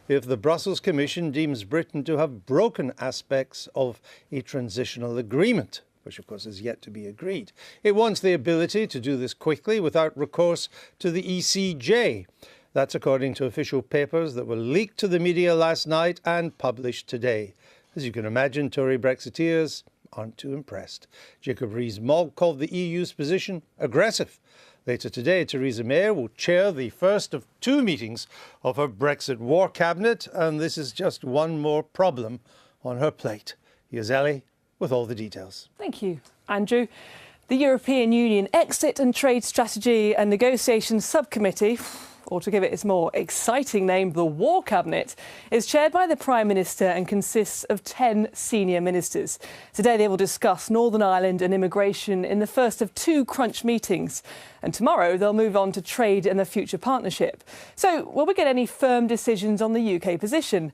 if the Brussels Commission deems Britain to have broken aspects of a transitional agreement, which of course is yet to be agreed. It wants the ability to do this quickly without recourse to the ECJ. That's according to official papers that were leaked to the media last night and published today. As you can imagine, Tory Brexiteers aren't too impressed. Jacob Rees-Mogg called the EU's position aggressive. Later today, Theresa May will chair the first of two meetings of her Brexit war cabinet, and this is just one more problem on her plate. Here's Ellie with all the details. Thank you, Andrew. The European Union Exit and Trade Strategy and Negotiations Subcommittee, or to give it its more exciting name, the War Cabinet, is chaired by the Prime Minister and consists of 10 senior ministers. Today they will discuss Northern Ireland and immigration in the first of two crunch meetings. And tomorrow they'll move on to trade and the future partnership. So will we get any firm decisions on the UK position?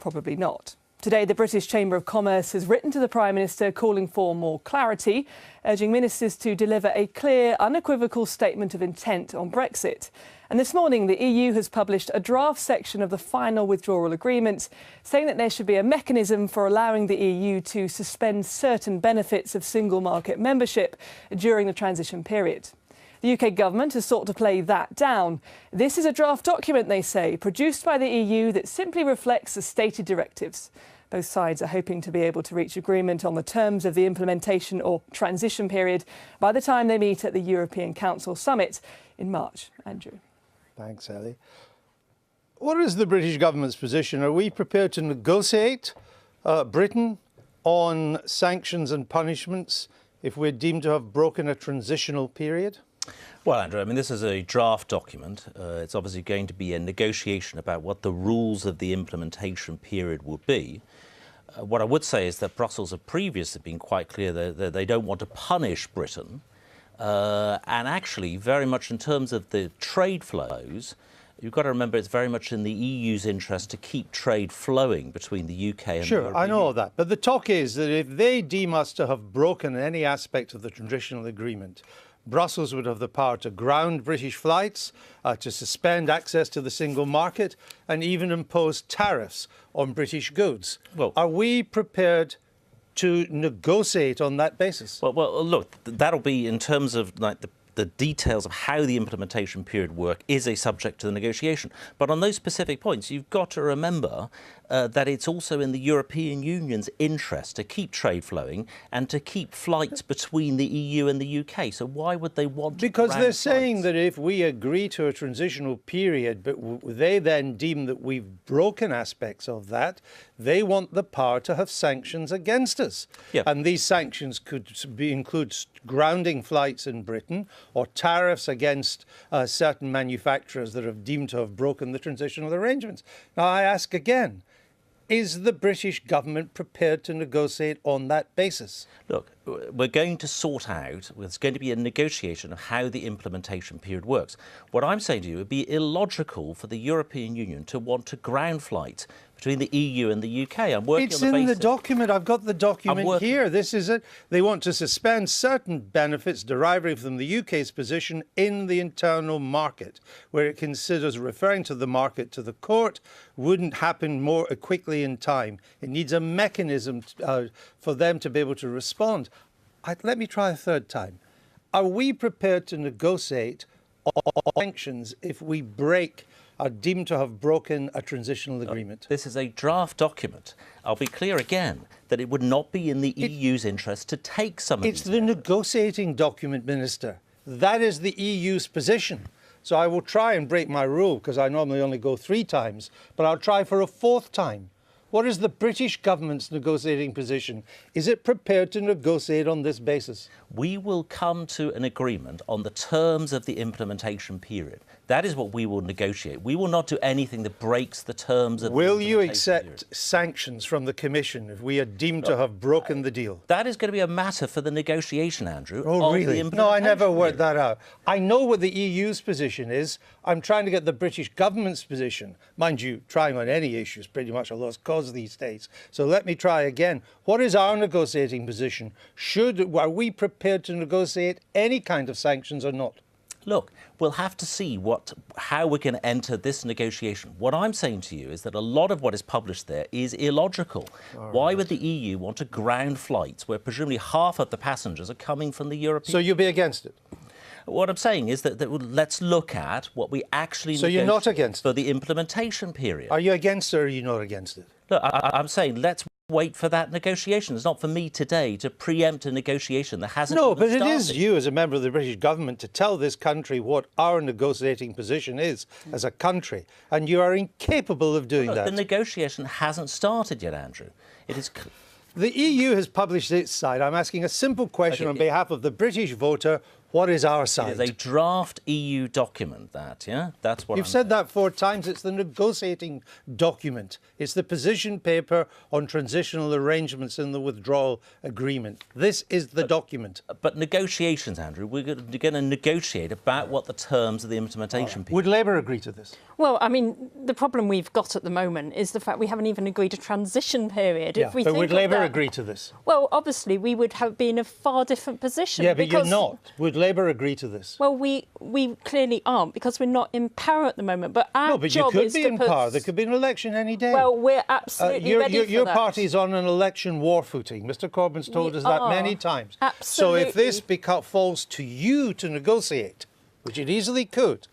Probably not. Today, the British Chamber of Commerce has written to the Prime Minister calling for more clarity, urging ministers to deliver a clear, unequivocal statement of intent on Brexit. And this morning, the EU has published a draft section of the final withdrawal agreement, saying that there should be a mechanism for allowing the EU to suspend certain benefits of single market membership during the transition period. The UK government has sought to play that down. This is a draft document, they say, produced by the EU that simply reflects the stated directives. Both sides are hoping to be able to reach agreement on the terms of the implementation or transition period by the time they meet at the European Council summit in March. Andrew. Thanks, Ellie. What is the British government's position? Are we prepared to negotiate Britain on sanctions and punishments if we're deemed to have broken a transitional period? Well, Andrew, I mean, this is a draft document. It's obviously going to be a negotiation about what the rules of the implementation period will be. What I would say is that Brussels have previously been quite clear that they don't want to punish Britain. And actually, very much in terms of the trade flows, you've got to remember it's very much in the EU's interest to keep trade flowing between the UK and the European Union. I know all that. But the talk is that if they deem us to have broken any aspect of the transitional agreement, Brussels would have the power to ground British flights, to suspend access to the single market, and even impose tariffs on British goods. Well, are we prepared to negotiate on that basis? Well, look, that'll be in terms of like the details of how the implementation period work is a subject to the negotiation. But on those specific points, you've got to remember that it's also in the European Union's interest to keep trade flowing and to keep flights between the EU and the UK. So why would they want to? Because they're saying that if we agree to a transitional period, but they then deem that we've broken aspects of that, they want the power to have sanctions against us. Yeah. And these sanctions could include grounding flights in Britain or tariffs against certain manufacturers that have deemed to have broken the transitional arrangements. Now, I ask again, is the British government prepared to negotiate on that basis? Look, we're going to sort out, there's going to be a negotiation of how the implementation period works. What I'm saying to you, it would be illogical for the European Union to want to ground flights between the EU and the UK. I'm working it's on the in basis. The document. I've got the document here. This is it. They want to suspend certain benefits deriving from the UK's position in the internal market, where it considers referring to the market to the court wouldn't happen more quickly in time. It needs a mechanism for them to be able to respond. Let me try a third time. Are we prepared to negotiate on sanctions if we are deemed to have broken a transitional agreement? This is a draft document. I'll be clear again that it would not be in the EU's interest to take some of these. It's the negotiating document, Minister. That is the EU's position. So I will try and break my rule, because I normally only go 3 times, but I'll try for a 4th time. What is the British government's negotiating position? Is it prepared to negotiate on this basis? We will come to an agreement on the terms of the implementation period. That is what we will negotiate. We will not do anything that breaks the terms of the implementation period. Will you accept sanctions from the Commission if we are deemed to have broken the deal? That is going to be a matter for the negotiation, Andrew. Oh, really? No, I never worked that out. I know what the EU's position is. I'm trying to get the British government's position. Mind you, trying on any issue is pretty much a lost cause these days. So let me try again. What is our negotiating position? Are we prepared to negotiate any kind of sanctions or not? Look, we'll have to see how we're going to enter this negotiation. What I'm saying to you is that a lot of what is published there is illogical. Why would the EU want to ground flights where presumably half of the passengers are coming from the European? So you'll be against it? What I'm saying is that let's look at what we actually So you're not against for the implementation period. Are you against it or are you not against it? Look, I'm saying let's wait for that negotiation. It's not for me today to preempt a negotiation that hasn't No, even but it started. is you as a member of the British government to tell this country what our negotiating position is as a country, and you are incapable of doing Look, that. the negotiation hasn't started yet, Andrew. It is. The EU has published its side. I'm asking a simple question on behalf of the British voter. What is our side? It is a draft EU document, That's what You've I'm said that 4 times. It's the negotiating document. It's the position paper on transitional arrangements in the withdrawal agreement. This is the document. But negotiations, Andrew, we're going to negotiate about what the terms of the implementation period. Would Labour agree to this? Well, I mean, the problem we've got at the moment is the fact we haven't even agreed a transition period. Yeah, If we but think would of Labour that- agree to this? Well, obviously, we would have been in a far different position. Yeah, but because, you're not. Would Labour agree to this? Well, we clearly aren't because we're not in power at the moment. But our No, but you job could is be to in put... power. There could be an election any day. Well, we're absolutely ready for your that. party's on an election war footing. Mr Corbyn's told We us that are. many times. Absolutely. So if this falls to you to negotiate, which it easily could,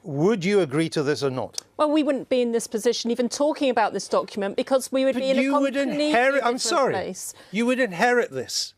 would you agree to this or not? Well, we wouldn't be in this position even talking about this document because we would But be in a you would completely inherit. different I'm sorry. place. You would inherit this.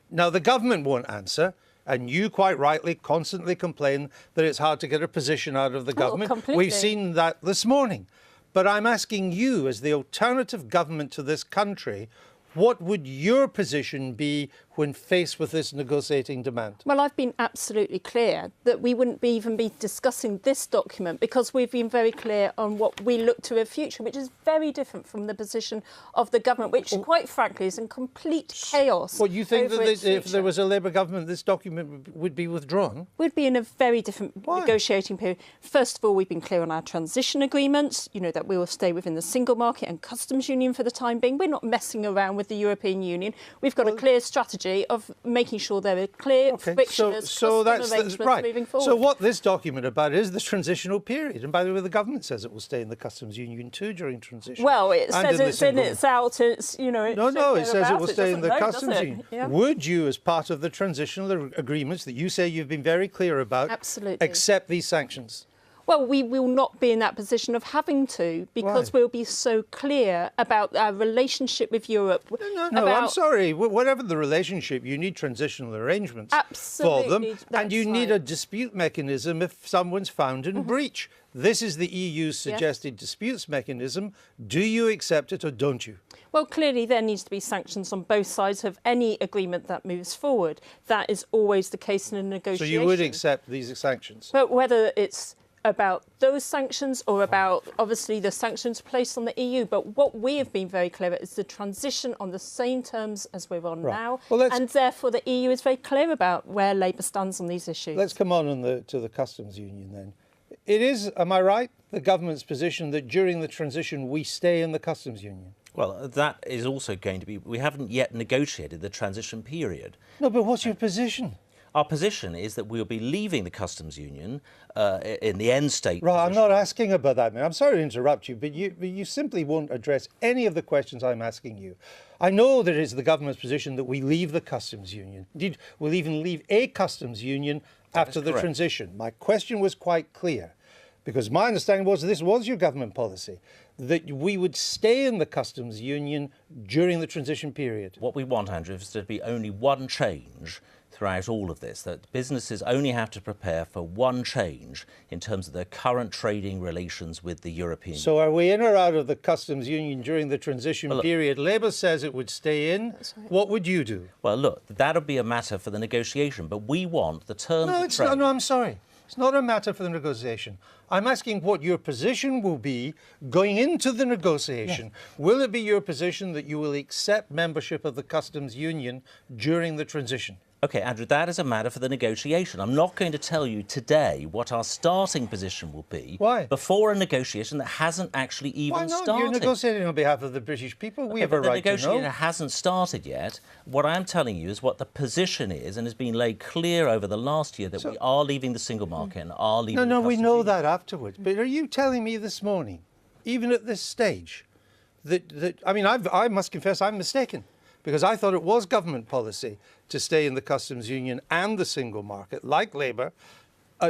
Now the government won't answer, and you quite rightly constantly complain that it's hard to get a position out of the government. completely. We've seen that this morning. But I'm asking you, as the alternative government to this country, what would your position be when faced with this negotiating demand? Well, I've been absolutely clear that we wouldn't even be discussing this document because we've been very clear on what we look to a future, which is very different from the position of the government, which, quite frankly, is in complete chaos. Well, you think over that its if there future. was a Labour government, this document would be withdrawn? We'd be in a very different Why? negotiating period. First of all, we've been clear on our transition agreements, that we will stay within the single market and customs union for the time being. We're not messing around with the European Union. We've got a clear strategy of making sure there are clear, frictionless customs arrangements right. moving forward. So what this document about is the transitional period. And by the way, the government says it will stay in the customs union too during transition. Well, it and says the it's in, single- it's out, it's, No, it says it will stay in the customs doesn't it? union. Yeah. Would you, as part of the transitional agreements that you say you've been very clear about, Absolutely. accept these sanctions? Well, we will not be in that position of having to because Why? we'll be so clear about our relationship with Europe. No, about, I'm sorry. Whatever the relationship, you need transitional arrangements for them. Absolutely, And you that's need a right. dispute mechanism if someone's found in breach. This is the EU's suggested disputes mechanism. Do you accept it or don't you? Well, clearly there needs to be sanctions on both sides of any agreement that moves forward. That is always the case in a So negotiation. you would accept these sanctions? But whether it's about those sanctions or about, obviously, the sanctions placed on the EU. But what we have been very clear about is the transition on the same terms as we're on now. Well, and therefore, the EU is very clear about where Labour stands on these issues. Let's come on to the customs union then. It is, am I right, the government's position that during the transition we stay in the customs union? Well, that is also going to be. We haven't yet negotiated the transition period. No, but what's your position? Our position is that we'll be leaving the customs union in the end state. Right, I'm position. not asking about that, man. I'm sorry to interrupt you, but you simply won't address any of the questions I'm asking you. I know that it is the government's position that we leave the customs union. Indeed, we'll even leave a customs union after the correct. transition. My question was quite clear, because my understanding was this was your government policy, that we would stay in the customs union during the transition period. What we want, Andrew, is to be only one change throughout all of this, that businesses only have to prepare for one change in terms of their current trading relations with the European Union. So are we in or out of the customs union during the transition period? Labour says it would stay in. What would you do? Well, look, that'll be a matter for the negotiation, but we want the terms No, of it's trade. not. No, I'm sorry. It's not a matter for the negotiation. I'm asking what your position will be going into the negotiation. Will it be your position that you will accept membership of the customs union during the transition? OK, Andrew, that is a matter for the negotiation. I'm not going to tell you today what our starting position will be. Why? Before a negotiation that hasn't actually even Why not? started. You're negotiating on behalf of the British people. We have a but the right to negotiation know. hasn't started yet. What I'm telling you is what the position is, and has been laid clear over the last year that we are leaving the single market and are leaving. No, the we customs know union. that afterwards. But are you telling me this morning, even at this stage, that I mean, I must confess I'm mistaken, because I thought it was government policy to stay in the customs union and the single market, like Labour,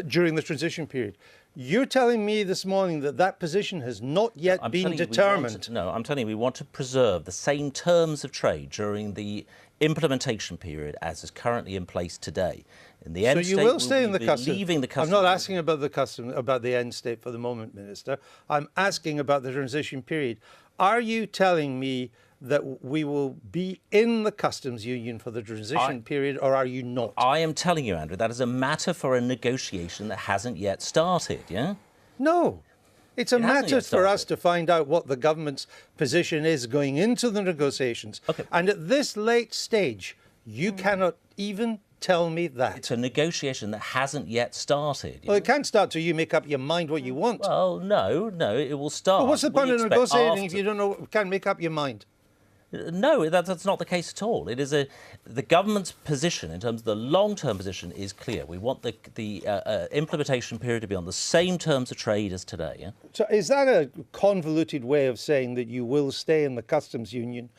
during the transition period. You're telling me this morning that that position has not yet been determined. I'm telling you we want to preserve the same terms of trade during the implementation period as is currently in place today. In the end So you state, will stay in the customs. leaving the customs. I'm not asking about the end state for the moment, Minister. I'm asking about the transition period. Are you telling me that we will be in the customs union for the transition period, or are you not? I am telling you, Andrew, that is a matter for a negotiation that hasn't yet started, yeah? No. It's a matter yet for us started. to find out what the government's position is going into the negotiations. Okay. And at this late stage, you cannot even tell me that. It's a negotiation that hasn't yet started. Well, it can't start till you make up your mind what you want. Well, no, it will start. Well, what's the We point of expect negotiating if after- you don't know, can't make up your mind? No, that's not the case at all. It is the government's position in terms of the long-term position is clear. We want the implementation period to be on the same terms of trade as today. Yeah? So is that a convoluted way of saying that you will stay in the customs union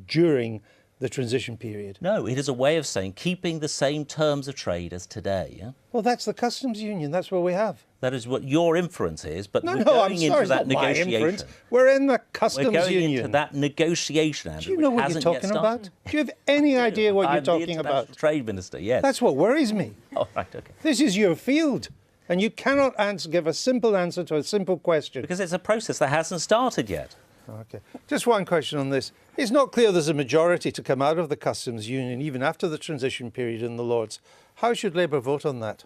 during the transition period? No, it is a way of saying keeping the same terms of trade as today. Yeah? Well, that's the customs union. That's what we have. That is what your inference is, but No, we're no, I'm going sorry, into it's that not my negotiation. inference. We're in the We're customs going union. into that negotiation, Andrew. Do you know which what you're hasn't yet talking started. about? Do you have any idea what you're I'm the talking International about? Trade Minister, yes. That's what worries me. Oh, right, okay. This is your field, and you cannot give a simple answer to a simple question. Because it's a process that hasn't started yet. Okay. Just one question on this. It's not clear there's a majority to come out of the customs union even after the transition period in the Lords. How should Labour vote on that?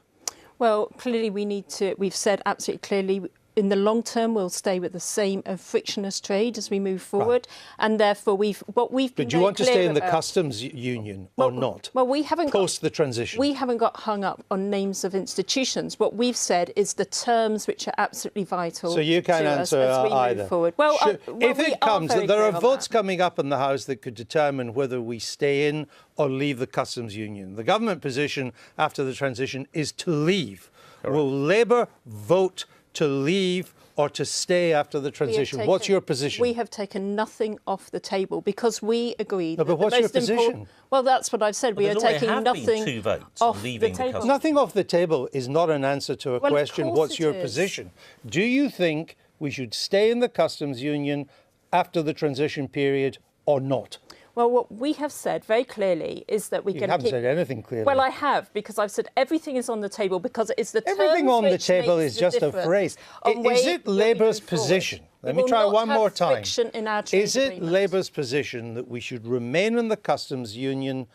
Well, clearly we've said absolutely clearly in the long term we'll stay with the same frictionless trade as we move forward, and therefore what we've been But do you very want to clear stay in the about- customs union or not? Well, we haven't post the transition. We haven't got hung up on names of institutions. What we've said is the terms which are absolutely vital. So you can't to us answer as we either. move forward. Well, if we it are comes very that there clear are on votes that. coming up in the House that could determine whether we stay in or leave the customs union, the government position after the transition is to leave. Correct. Will Labour vote to leave or to stay after the transition? What's your position? We have taken nothing off the table because we agreed. No, but that what's the your most position? Well, that's what I've said. But We are there's already taking have been nothing 2 votes off on leaving the the table. customs. Nothing off the table is not an answer to a Well, of question. course What's it your is. position? Do you think we should stay in the customs union after the transition period or not? Well, what we have said very clearly is that we're You going to haven't keep... said anything clearly. Well, I have, because I've said everything is on the table because it's the Everything terms on the which table makes is the just a difference phrase. on Is way it that we Labour's move forward. position? Let We me will try not one have more time. friction in our trade Is it agreements. Labour's position that we should remain in the customs union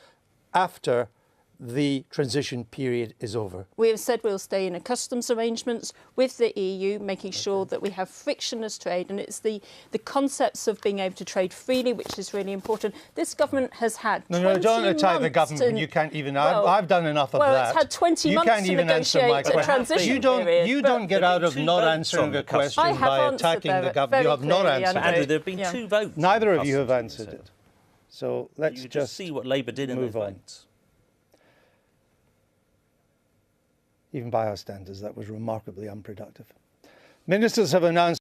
after the transition period is over? We have said we'll stay in a customs arrangements with the EU, making sure that we have frictionless trade, and it's the concepts of being able to trade freely, which is really important. This government has had No, 20 don't attack the months government. to- You can't even. Well, I've done enough of well, that. it's had 20 you months can't to even answer my negotiate a question. transition You don't. period, You but don't get there out have of been not 2 votes answering on a the customs. question I have by answered attacking the very government. You have not clearly, answered Andrew. Andrew, it. there have been Yeah. 2 votes. on Neither the of you have customs answered union, it. So so let's you just see what Labour did in those move on. votes. Even by our standards, that was remarkably unproductive. Ministers have announced